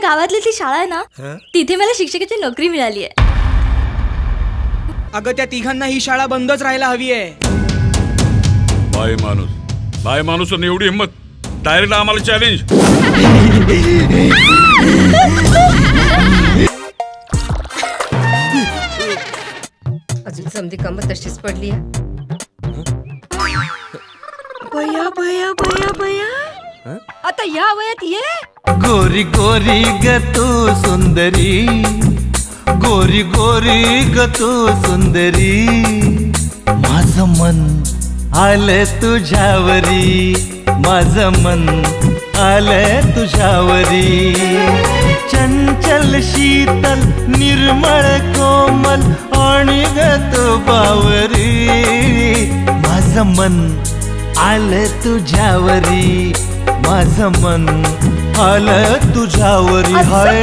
गावातली ती शाळा आहे ना, तिथे मला शिक्षकाची नोकरी मिळाली आहे. अगं त्या तिघांना ही शाळा बंदच राहायला हवी आहे. बाय माणूस एवढी हिंमत, डायरेक्ट आम्हाला चॅलेंज. अजून समधी कामं तशीच पडली आहे. बया बया बया बया, आता या वयात ये. गोरी गोरी ग तू सुंदरी, गोरी गोरी ग तू सुंदरी, माझं मन आलं तुझ्यावरी, माझं मन आलं तुझ्यावरी. चंचल शीतल निर्मळ कोमल आणि ग तू बावरी, माझं मन आलं तुझ्यावरी, माझं मन आलं तुझ्यावरी. हाय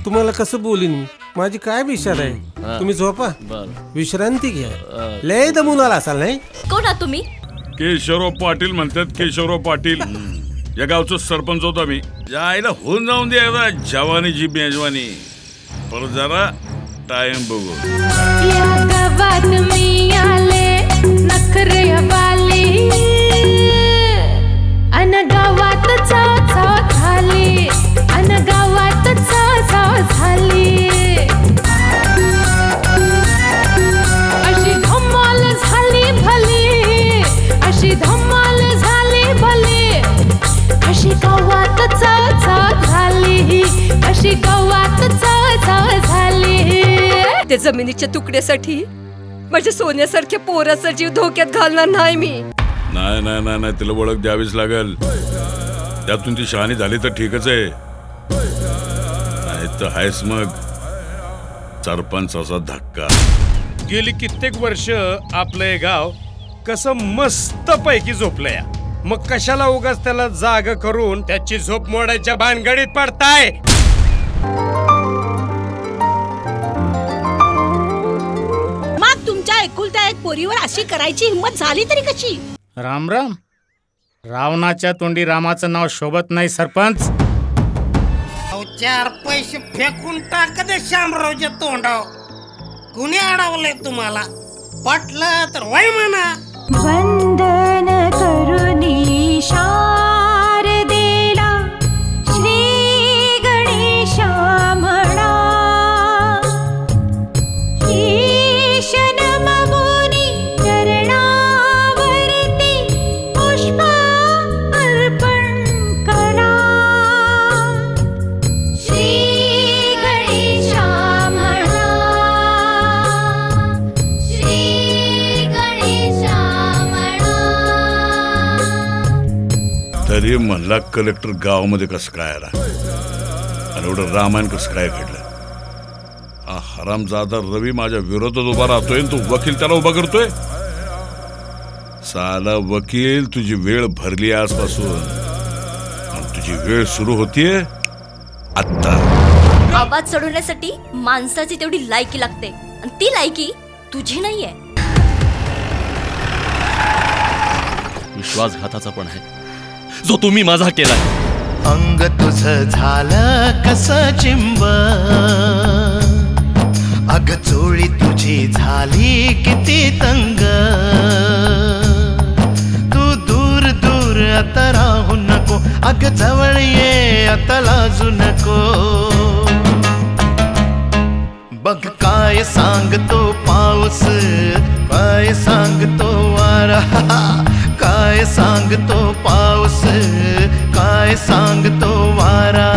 तुम्हाला कसं बोलीन मी, माझी काय विचार आहे. तुम्ही झोपा, विश्रांती घ्या. लय दमून आला असाल नाही. कोण आहात तुम्ही? केशवराव पाटील म्हणतात. केशवराव पाटील या गावचं सरपंच होता मी. जायला होऊन जाऊन दे जवानीची मेजवानी, पर जरा टाइम बघू. या गावात मी आले नखरेवाली, अन गावात झाली, अन गावात झाली. अशी धमाल झाली भली, अशी धमाल झाली भली, अशी गावात झाली, अशी गावात झाली. त्या जमिनीच्या तुकड्यासाठी माझ्या सोन्यासारख्या पोराचा जीव धोक्यात घालणार नाही मी. नाही नाही नाही नाही, तिला ओळख द्यावीच लागेल. त्यातून ती शहाणी झाली तर ठीकच आहे, नाही तर आहेस मग सरपंचाचा धक्का. गेली कित्येक वर्ष आपलं गाव कसं मस्त पैकी झोपलंय, मग कशाला उगाच त्याला जाग करून त्याची झोप मोडायच्या भानगडीत पडताय. मग तुमच्या एकुलत्या एक पोरीवर अशी करायची हिंमत झाली तरी कशी? राम राम. रावणाच्या तोंडी रामाचं नाव शोभत नाही सरपंच. 4 पैसे फेकून टाक दे शामरावच्या तोंडाव. कुणी अडवलंय तुम्हाला? पटलं तर वय म्हणा. वंदन करुणी शारदेला, श्री गणेशा म्हणा. ईश नममुनी चरणावरती पुष्प अर्पण करा. श्री गणेशा म्हणा, श्री गणेशा म्हणा. तरी म्हणला कलेक्टर गावामध्ये कसं काय आला आणि एवढं रामायण कसं काय घडलं. हा हरामजादा रवी माझ्या विरोधात उभा राहतोय, तू वकील त्याला उभा करतोय. साला वकील, तुझी वेळ भरली आजपासून आणि तुझी वेळ सुरू होतीये आता. आवाज चढवण्यासाठी माणसाची तेवढी लायकी लागते, आणि ती लायकी तुझी नाहीये. विश्वासघाताचा पण आहे जो तुम्ही माझा केला. अंग तुझं झालं कसं चिंब, अग चोळी तुझी झाली किती तंग. तू दूर दूर आता राहू नको, अग जवळ ये आता लाजू नको. बघ काय सांगतो पाऊस, काय सांगतो वारा, काय सांगतो पाऊस, काय सांगतो वारा.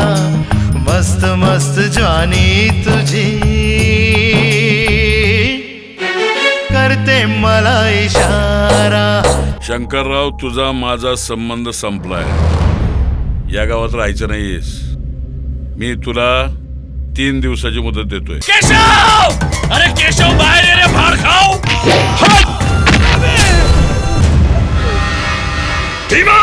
मस्त मस्त ज्वानी तुझी करते मला इशारा. शंकरराव, तुझा माझा संबंध संपलाय. या गावात राहायचं नाहीयेस. मी तुला 3 दिवसाची मुदत देतोय. केशव! अरे केशव, बाहेर ये रे, भाड खाऊ. भीमा!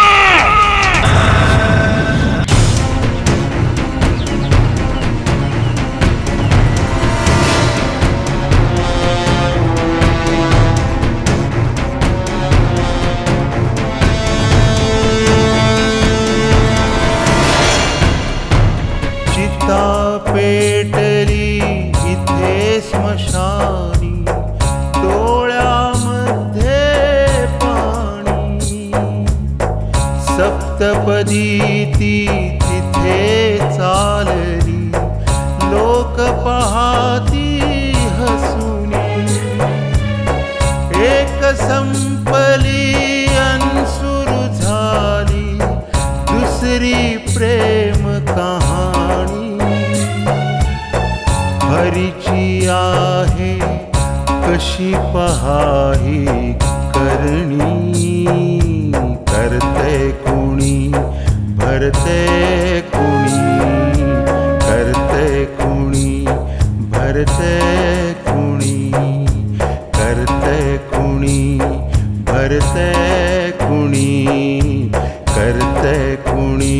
आहे कशी पहाही करणी करते कुणी भरते कुणी करते कुणी भरते कुणी करते कुणी भरते कुणी करते कुणी